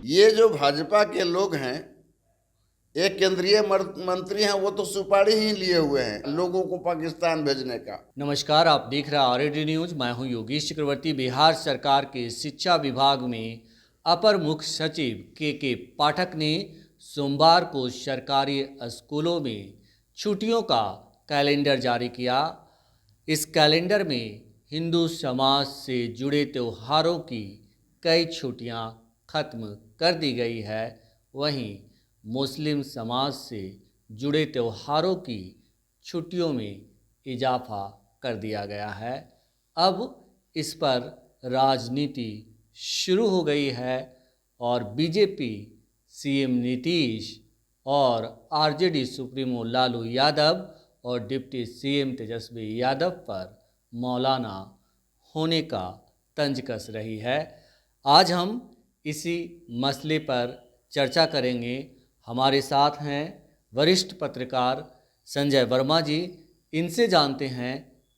ये जो भाजपा के लोग हैं, एक केंद्रीय मंत्री हैं, वो तो सुपारी ही लिए हुए हैं लोगों को पाकिस्तान भेजने का। नमस्कार, आप देख रहे हैं आरएडी न्यूज। मैं हूं योगेश चक्रवर्ती। बिहार सरकार के शिक्षा विभाग में अपर मुख्य सचिव के पाठक ने सोमवार को सरकारी स्कूलों में छुट्टियों का कैलेंडर जारी किया। इस कैलेंडर में हिंदू समाज से जुड़े त्योहारों की कई छुट्टियां खत्म कर दी गई है। वहीं मुस्लिम समाज से जुड़े त्योहारों की छुट्टियों में इजाफा कर दिया गया है। अब इस पर राजनीति शुरू हो गई है और बीजेपी सीएम नीतीश और आरजेडी सुप्रीमो लालू यादव और डिप्टी सीएम तेजस्वी यादव पर मौलाना होने का तंज कस रही है। आज हम इसी मसले पर चर्चा करेंगे। हमारे साथ हैं वरिष्ठ पत्रकार संजय वर्मा जी। इनसे जानते हैं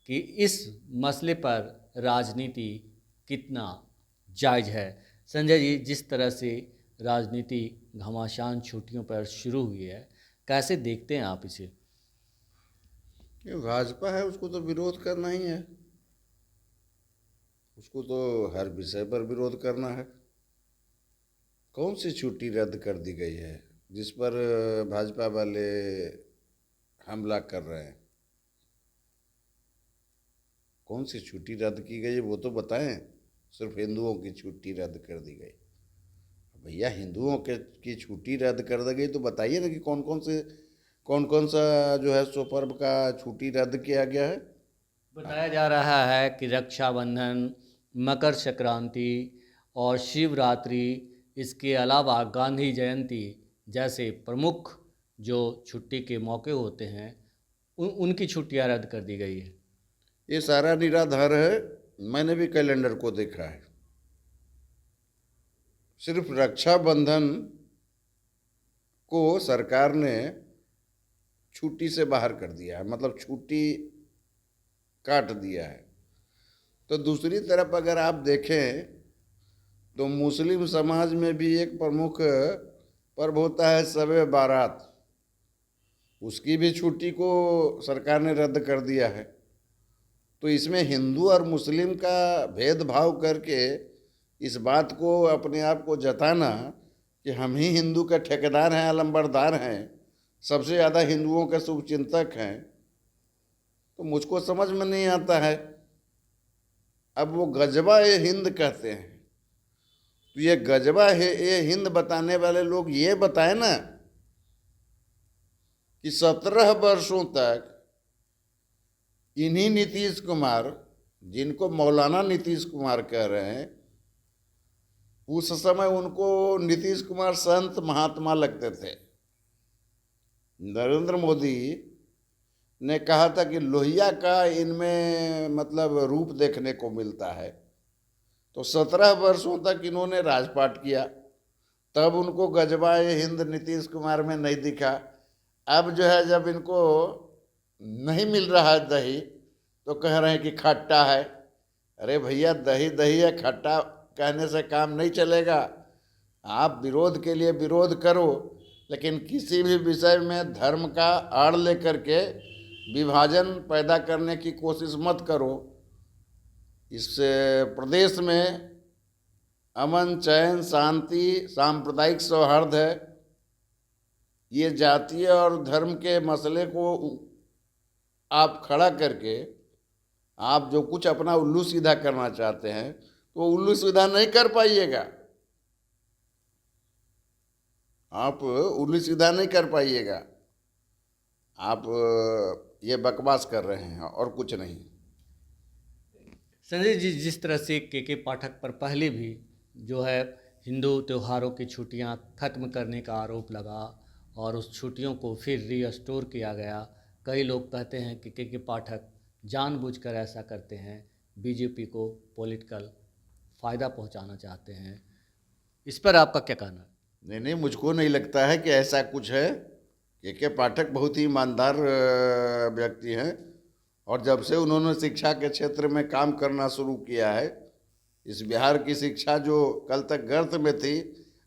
कि इस मसले पर राजनीति कितना जायज़ है। संजय जी, जिस तरह से राजनीति घमासान छुट्टियों पर शुरू हुई है, कैसे देखते हैं आप इसे? ये भाजपा है, उसको तो विरोध करना ही है, उसको तो हर विषय पर विरोध करना है। कौन सी छुट्टी रद्द कर दी गई है जिस पर भाजपा वाले हमला कर रहे हैं? कौन सी छुट्टी रद्द की गई है वो तो बताएं। सिर्फ हिंदुओं की छुट्टी रद्द कर दी गई। भैया, हिंदुओं के की छुट्टी रद्द कर दी गई तो बताइए ना कि कौन कौन सा जो है सो पर्व का छुट्टी रद्द किया गया है। बताया जा रहा है कि रक्षाबंधन, मकर संक्रांति और शिवरात्रि, इसके अलावा गांधी जयंती जैसे प्रमुख जो छुट्टी के मौके होते हैं उनकी छुट्टियां रद्द कर दी गई है। ये सारा निराधार है। मैंने भी कैलेंडर को देखा है। सिर्फ रक्षाबंधन को सरकार ने छुट्टी से बाहर कर दिया है, मतलब छुट्टी काट दिया है। तो दूसरी तरफ अगर आप देखें तो मुस्लिम समाज में भी एक प्रमुख पर्व होता है शब-ए बारात। उसकी भी छुट्टी को सरकार ने रद्द कर दिया है। तो इसमें हिंदू और मुस्लिम का भेदभाव करके इस बात को अपने आप को जताना कि हम ही हिंदू के ठेकेदार हैं, अलंबरदार हैं, सबसे ज़्यादा हिंदुओं के शुभचिंतक हैं, तो मुझको समझ में नहीं आता है। अब वो गजबा ए हिंद कहते हैं, तो ये गजबा है ये हिंद बताने वाले लोग ये बताए ना कि 17 वर्षों तक इन्हीं नीतीश कुमार, जिनको मौलाना नीतीश कुमार कह रहे हैं, उस समय उनको नीतीश कुमार संत महात्मा लगते थे। नरेंद्र मोदी ने कहा था कि लोहिया का इनमें मतलब रूप देखने को मिलता है। तो 17 वर्षों तक इन्होंने राजपाट किया, तब उनको गजबा ए हिंद नीतीश कुमार में नहीं दिखा। अब जो है जब इनको नहीं मिल रहा है दही तो कह रहे हैं कि खट्टा है। अरे भैया, दही दही है, खट्टा कहने से काम नहीं चलेगा। आप विरोध के लिए विरोध करो, लेकिन किसी भी विषय में धर्म का आड़ लेकर के विभाजन पैदा करने की कोशिश मत करो। इस प्रदेश में अमन, चैन, शांति, सांप्रदायिक सौहार्द है। ये जातीय और धर्म के मसले को आप खड़ा करके आप जो कुछ अपना उल्लू सीधा करना चाहते हैं तो उल्लू सीधा नहीं कर पाइएगा। आप उल्लू सीधा नहीं कर पाइएगा। आप ये बकवास कर रहे हैं और कुछ नहीं। संजय जी, जिस तरह से के पाठक पर पहले भी जो है हिंदू त्योहारों की छुट्टियां खत्म करने का आरोप लगा और उस छुट्टियों को फिर रीस्टोर किया गया। कई लोग कहते हैं कि के पाठक जानबूझकर ऐसा करते हैं, बीजेपी को पॉलिटिकल फ़ायदा पहुंचाना चाहते हैं। इस पर आपका क्या कहना है? नहीं, मुझको नहीं लगता है कि ऐसा कुछ है। के पाठक बहुत ही ईमानदार व्यक्ति हैं और जब से उन्होंने शिक्षा के क्षेत्र में काम करना शुरू किया है, इस बिहार की शिक्षा जो कल तक गर्त में थी,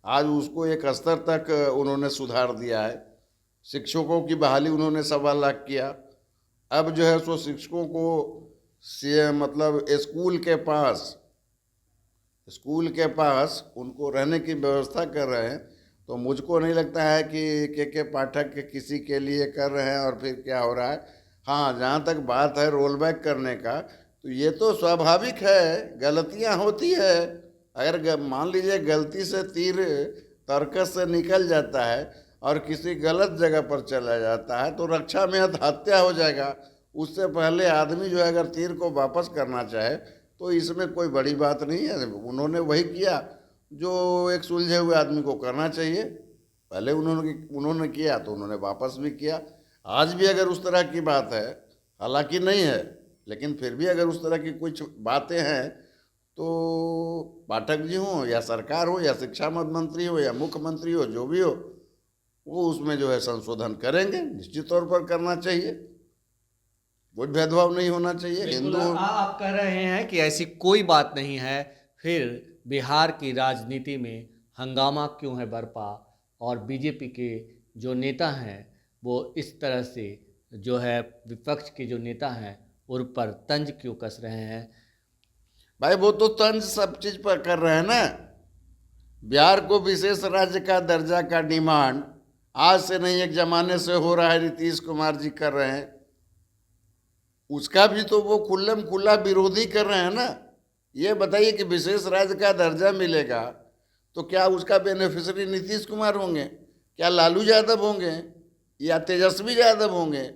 आज उसको एक स्तर तक उन्होंने सुधार दिया है। शिक्षकों की बहाली उन्होंने 1.25 लाख किया। अब जो है सो शिक्षकों को मतलब स्कूल के पास उनको रहने की व्यवस्था कर रहे हैं। तो मुझको नहीं लगता है कि के पाठक किसी के लिए कर रहे हैं और फिर क्या हो रहा है। हाँ, जहाँ तक बात है रोल बैक करने का, तो ये तो स्वाभाविक है, गलतियाँ होती है। अगर मान लीजिए गलती से तीर तर्कस से निकल जाता है और किसी गलत जगह पर चला जाता है तो रक्षा में हत्या हो जाएगा। उससे पहले आदमी जो है अगर तीर को वापस करना चाहे तो इसमें कोई बड़ी बात नहीं है। उन्होंने वही किया जो एक सुलझे हुए आदमी को करना चाहिए। पहले उन्होंने किया तो उन्होंने वापस भी किया। आज भी अगर उस तरह की बात है, हालांकि नहीं है, लेकिन फिर भी अगर उस तरह की कुछ बातें हैं तो पाठक जी हों या सरकार हो या शिक्षा मंत्री हो या मुख्यमंत्री हो, जो भी हो, वो उसमें जो है संशोधन करेंगे। निश्चित तौर पर करना चाहिए, कोई भेदभाव नहीं होना चाहिए। बिल्कुल, हिंदू आप कह रहे हैं कि ऐसी कोई बात नहीं है, फिर बिहार की राजनीति में हंगामा क्यों है बरपा और बीजेपी के जो नेता हैं वो इस तरह से जो है विपक्ष के जो नेता हैं उन पर तंज क्यों कस रहे हैं? भाई वो तो तंज सब चीज पर कर रहे हैं ना। बिहार को विशेष राज्य का दर्जा का डिमांड आज से नहीं, एक जमाने से हो रहा है। नीतीश कुमार जी कर रहे हैं, उसका भी तो वो खुल्लम खुल्ला विरोधी कर रहे हैं ना। ये बताइए कि विशेष राज्य का दर्जा मिलेगा तो क्या उसका बेनिफिशियरी नीतीश कुमार होंगे, क्या लालू यादव होंगे या तेजस्वी यादव होंगे?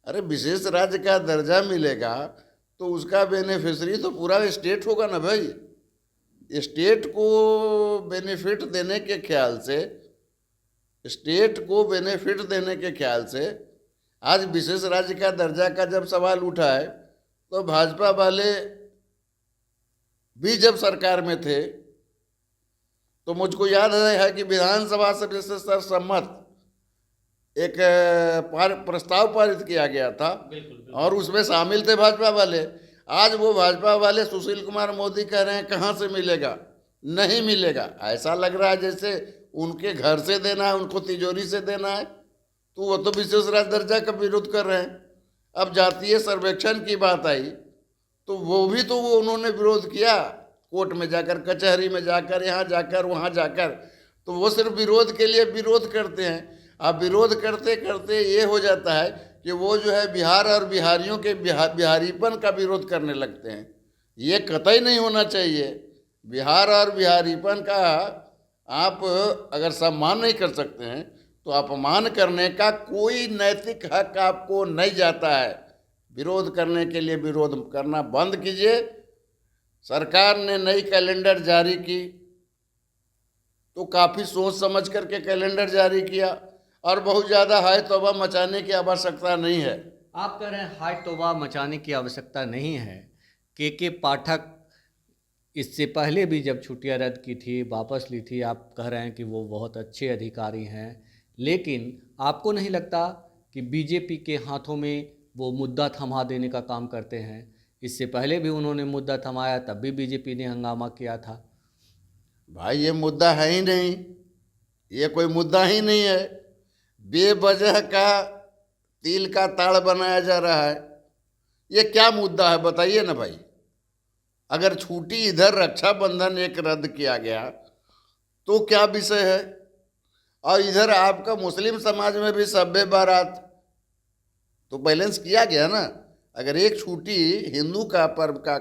अरे विशेष राज्य का दर्जा मिलेगा तो उसका बेनिफिशियरी तो पूरा स्टेट होगा ना भाई। स्टेट को बेनिफिट देने के ख्याल से आज विशेष राज्य का दर्जा का जब सवाल उठा है तो भाजपा वाले भी जब सरकार में थे तो मुझको याद है कि विधानसभा से सर्वसम्मत एक प्रस्ताव पारित किया गया था। बिल्कुल। और उसमें शामिल थे भाजपा वाले। आज वो भाजपा वाले सुशील कुमार मोदी कह रहे हैं कहाँ से मिलेगा, नहीं मिलेगा। ऐसा लग रहा है जैसे उनके घर से देना है, उनको तिजोरी से देना है। तो वो तो विशेष राज्य दर्जा का विरोध कर रहे हैं। अब जातीय सर्वेक्षण की बात आई तो वो भी तो वो उन्होंने विरोध किया, कोर्ट में जाकर, कचहरी में जाकर, यहाँ जाकर, वहाँ जाकर। तो वो सिर्फ विरोध के लिए विरोध करते हैं। अब विरोध करते करते ये हो जाता है कि वो जो है बिहार और बिहारियों के बिहारीपन का विरोध करने लगते हैं। ये कतई नहीं होना चाहिए। बिहार और बिहारीपन का आप अगर सम्मान नहीं कर सकते हैं तो अपमान करने का कोई नैतिक हक आपको नहीं जाता है। विरोध करने के लिए विरोध करना बंद कीजिए। सरकार ने नई कैलेंडर जारी की तो काफ़ी सोच समझ करके कैलेंडर जारी किया और बहुत ज़्यादा हाय तौबा मचाने की आवश्यकता नहीं है। आप कह रहे हैं हाय तौबा मचाने की आवश्यकता नहीं है। के पाठक इससे पहले भी जब छुट्टियां रद्द की थी, वापस ली थी, आप कह रहे हैं कि वो बहुत अच्छे अधिकारी हैं, लेकिन आपको नहीं लगता कि बीजेपी के हाथों में वो मुद्दा थमा देने का काम करते हैं? इससे पहले भी उन्होंने मुद्दा थमाया, तब भी बीजेपी ने हंगामा किया था। भाई ये मुद्दा है ही नहीं, ये कोई मुद्दा ही नहीं है। बेवजह का तिल का ताड़ बनाया जा रहा है। ये क्या मुद्दा है बताइए ना भाई। अगर छुट्टी इधर रक्षाबंधन एक रद्द किया गया तो क्या विषय है, और इधर आपका मुस्लिम समाज में भी शब बारात तो बैलेंस किया गया ना। अगर एक छुट्टी हिंदू का पर्व का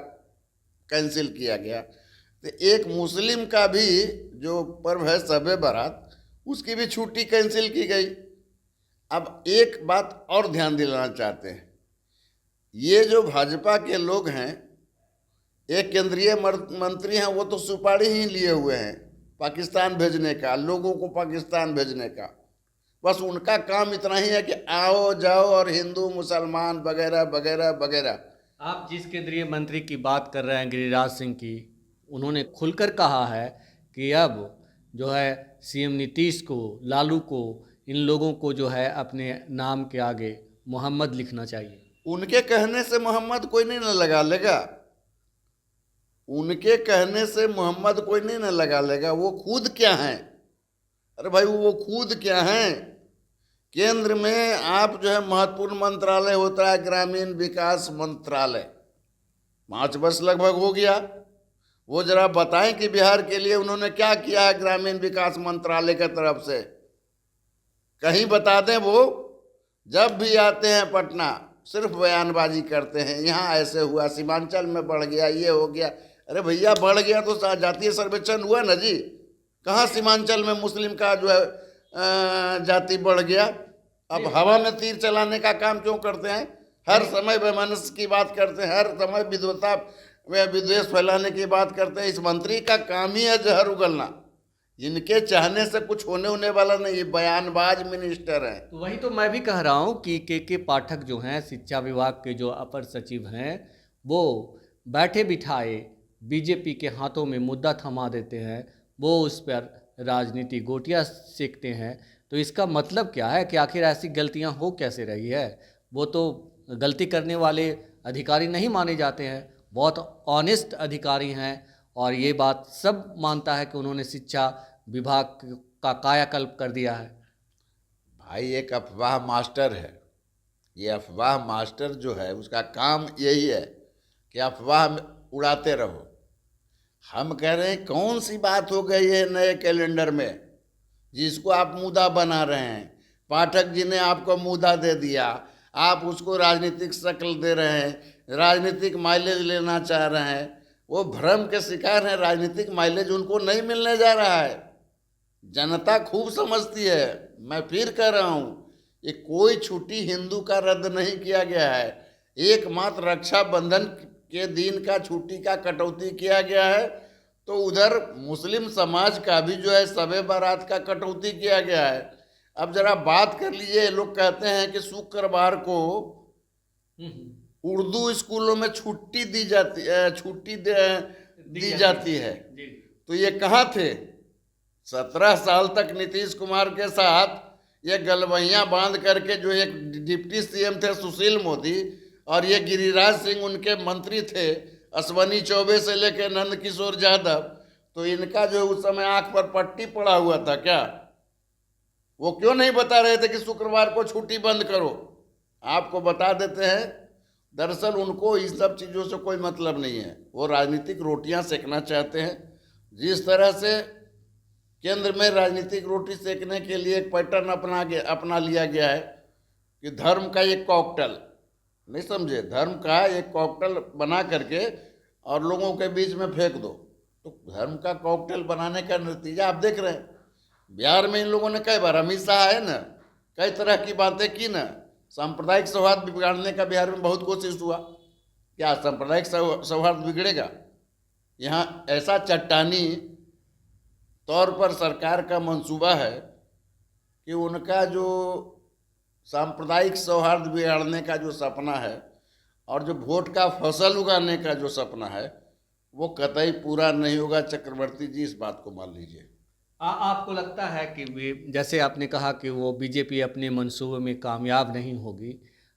कैंसिल किया गया तो एक मुस्लिम का भी जो पर्व है शब बारात, उसकी भी छुट्टी कैंसिल की गई। अब एक बात और ध्यान दिलाना चाहते हैं, ये जो भाजपा के लोग हैं, एक केंद्रीय मंत्री हैं, वो तो सुपारी ही लिए हुए हैं पाकिस्तान भेजने का, लोगों को पाकिस्तान भेजने का। बस उनका काम इतना ही है कि आओ जाओ और हिंदू मुसलमान वगैरह वगैरह वगैरह। आप जिस केंद्रीय मंत्री की बात कर रहे हैं, गिरिराज सिंह की, उन्होंने खुलकर कहा है कि अब जो है सीएम नीतीश को, लालू को, इन लोगों को जो है अपने नाम के आगे मोहम्मद लिखना चाहिए। उनके कहने से मोहम्मद कोई नहीं न लगा लेगा, उनके कहने से मोहम्मद कोई नहीं न लगा लेगा। वो खुद क्या हैं? अरे भाई वो खुद क्या हैं? केंद्र में आप जो है महत्वपूर्ण मंत्रालय होता है ग्रामीण विकास मंत्रालय, 5 वर्ष लगभग हो गया। वो जरा बताएं कि बिहार के लिए उन्होंने क्या किया है ग्रामीण विकास मंत्रालय की तरफ से, कहीं बता दें। वो जब भी आते हैं पटना सिर्फ बयानबाजी करते हैं, यहाँ ऐसे हुआ, सीमांचल में बढ़ गया, ये हो गया। अरे भैया बढ़ गया तो जातीय सर्वेक्षण हुआ ना जी, कहाँ सीमांचल में मुस्लिम का जो है जाति बढ़ गया? अब हवा में तीर चलाने का काम क्यों करते हैं? हर समय वैमनस्य की बात करते हैं, हर समय विद्वता व विद्वेष फैलाने की बात करते हैं। इस मंत्री का काम ही है जहर उगलना, इनके चाहने से कुछ होने वाला नहीं, ये बयानबाज मिनिस्टर हैं। तो वही तो मैं भी कह रहा हूँ कि के पाठक जो हैं शिक्षा विभाग के जो अपर सचिव हैं, वो बैठे बिठाए बीजेपी के हाथों में मुद्दा थमा देते हैं, वो उस पर राजनीति गोटियां सेकते हैं। तो इसका मतलब क्या है कि आखिर ऐसी गलतियां हो कैसे रही है? वो तो गलती करने वाले अधिकारी नहीं माने जाते हैं, बहुत ऑनेस्ट अधिकारी हैं, और ये बात सब मानता है कि उन्होंने शिक्षा विभाग का कायाकल्प कर दिया है। भाई एक अफवाह मास्टर है, ये अफवाह मास्टर जो है उसका काम यही है कि अफवाह उड़ाते रहो। हम कह रहे हैं कौन सी बात हो गई है नए कैलेंडर में जिसको आप मुद्दा बना रहे हैं? पाठक जी ने आपको मुद्दा दे दिया, आप उसको राजनीतिक शक्ल दे रहे हैं, राजनीतिक माइलेज लेना चाह रहे हैं। वो भ्रम के शिकार हैं, राजनीतिक माइलेज उनको नहीं मिलने जा रहा है। जनता खूब समझती है। मैं फिर कह रहा हूँ, ये कोई छुट्टी हिंदू का रद्द नहीं किया गया है, एकमात्र रक्षाबंधन के दिन का छुट्टी का कटौती किया गया है। तो उधर मुस्लिम समाज का भी जो है शबे बारात का कटौती किया गया है। अब जरा बात कर लीजिए, लोग कहते हैं कि शुक्रवार को उर्दू स्कूलों में छुट्टी दी जाती है। तो ये कहाँ थे? 17 साल तक नीतीश कुमार के साथ ये गलवैया बांध करके जो एक डिप्टी सीएम थे सुशील मोदी, और ये गिरिराज सिंह उनके मंत्री थे, अश्वनी चौबे से लेके नंद किशोर यादव, तो इनका जो उस समय आंख पर पट्टी पड़ा हुआ था क्या? वो क्यों नहीं बता रहे थे कि शुक्रवार को छुट्टी बंद करो? आपको बता देते हैं, दरअसल उनको इस सब चीज़ों से कोई मतलब नहीं है, वो राजनीतिक रोटियां सेकना चाहते हैं। जिस तरह से केंद्र में राजनीतिक रोटी सेकने के लिए एक पैटर्न अपना लिया गया है कि धर्म का एक कॉकटेल, नहीं समझे, धर्म का एक कॉकटेल बना करके और लोगों के बीच में फेंक दो। तो धर्म का कॉकटेल बनाने का नतीजा आप देख रहे हैं। बिहार में इन लोगों ने कई बार, अमित शाह है ना, कई तरह की बातें की ना, सांप्रदायिक सौहार्द बिगाड़ने का बिहार में बहुत कोशिश हुआ। क्या सांप्रदायिक सौहार्द बिगड़ेगा? यहाँ ऐसा चट्टानी तौर पर सरकार का मंसूबा है कि उनका जो सांप्रदायिक सौहार्द बिगाड़ने का जो सपना है और जो वोट का फसल उगाने का जो सपना है, वो कतई पूरा नहीं होगा। चक्रवर्ती जी, इस बात को मान लीजिए। आपको लगता है कि वे, जैसे आपने कहा कि वो बीजेपी अपने मंसूबे में कामयाब नहीं होगी,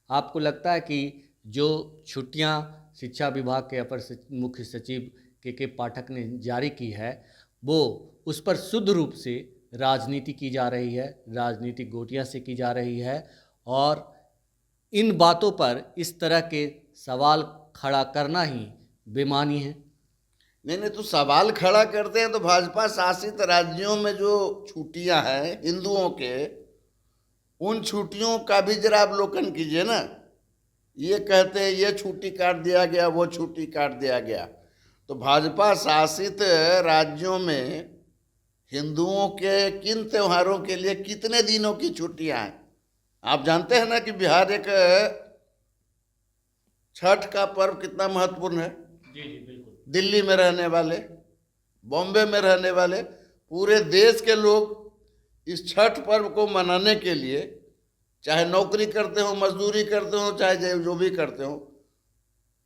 आपको लगता है कि जो छुट्टियां शिक्षा विभाग के अपर मुख्य सचिव के पाठक ने जारी की है, वो उस पर शुद्ध रूप से राजनीति की जा रही है, राजनीतिक गोटियां से की जा रही है, और इन बातों पर इस तरह के सवाल खड़ा करना ही बेमानी है? नहीं, तो सवाल खड़ा करते हैं तो भाजपा शासित राज्यों में जो छुट्टियां हैं हिंदुओं के, उन छुट्टियों का भी जरा अवलोकन कीजिए ना। ये कहते हैं ये छुट्टी काट दिया गया, वो छुट्टी काट दिया गया। तो भाजपा शासित राज्यों में हिंदुओं के किन त्योहारों के लिए कितने दिनों की छुट्टियां हैं? आप जानते हैं ना कि बिहार एक छठ का पर्व कितना महत्वपूर्ण है। जी बिल्कुल। दिल्ली में रहने वाले, बॉम्बे में रहने वाले, पूरे देश के लोग इस छठ पर्व को मनाने के लिए, चाहे नौकरी करते हो, मजदूरी करते हो, चाहे जो भी करते हो,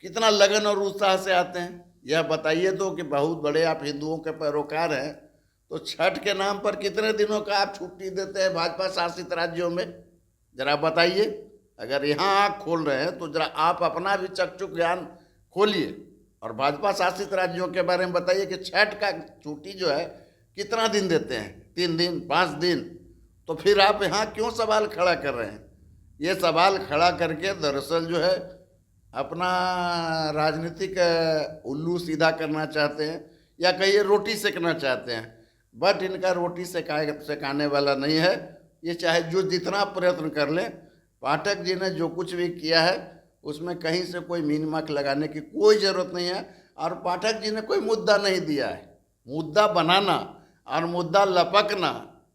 कितना लगन और उत्साह से आते हैं। यह बताइए तो कि बहुत बड़े आप हिंदुओं के पैरोकार हैं, तो छठ के नाम पर कितने दिनों का आप छुट्टी देते हैं भाजपा शासित राज्यों में? जरा बताइए। अगर यहाँ आँख खोल रहे हैं तो जरा आप अपना भी चक्षुष ज्ञान खोलिए और भाजपा शासित राज्यों के बारे में बताइए कि छठ का छुट्टी जो है कितना दिन देते हैं? 3 दिन, 5 दिन? तो फिर आप यहाँ क्यों सवाल खड़ा कर रहे हैं? ये सवाल खड़ा करके दरअसल जो है अपना राजनीतिक उल्लू सीधा करना चाहते हैं, या कहिए रोटी सेकना चाहते हैं। बट इनका रोटी सेकाने वाला नहीं है। ये चाहे जो जितना प्रयत्न कर लें, पाठक जी ने जो कुछ भी किया है उसमें कहीं से कोई मीन मार्क लगाने की कोई ज़रूरत नहीं है। और पाठक जी ने कोई मुद्दा नहीं दिया है। मुद्दा बनाना और मुद्दा लपकना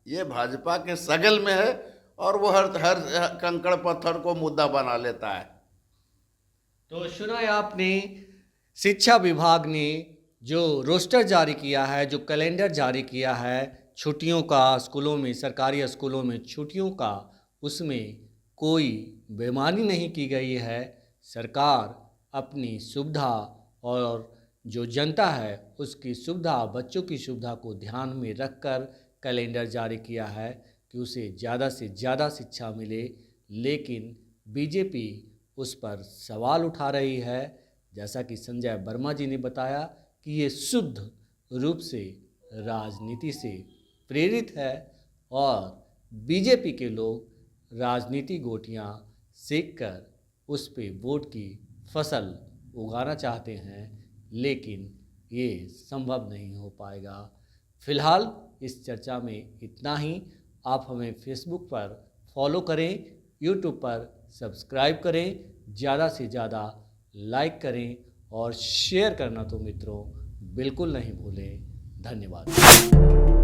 ये भाजपा के सगल में है, और वो हर कंकड़ पत्थर को मुद्दा बना लेता है। तो सुना है आपने, शिक्षा विभाग ने जो रोस्टर जारी किया है, जो कैलेंडर जारी किया है छुट्टियों का, स्कूलों में, सरकारी स्कूलों में छुट्टियों का, उसमें कोई बेईमानी नहीं की गई है। सरकार अपनी सुविधा और जो जनता है उसकी सुविधा, बच्चों की सुविधा को ध्यान में रखकर कैलेंडर जारी किया है कि उसे ज़्यादा से ज़्यादा शिक्षा मिले। लेकिन बीजेपी उस पर सवाल उठा रही है। जैसा कि संजय वर्मा जी ने बताया कि ये शुद्ध रूप से राजनीति से प्रेरित है, और बीजेपी के लोग राजनीति गोटियां सेक कर उस पे वोट की फसल उगाना चाहते हैं, लेकिन ये संभव नहीं हो पाएगा। फिलहाल इस चर्चा में इतना ही। आप हमें फेसबुक पर फॉलो करें, यूट्यूब पर सब्सक्राइब करें, ज़्यादा से ज़्यादा लाइक करें, और शेयर करना तो मित्रों बिल्कुल नहीं भूलें। धन्यवाद।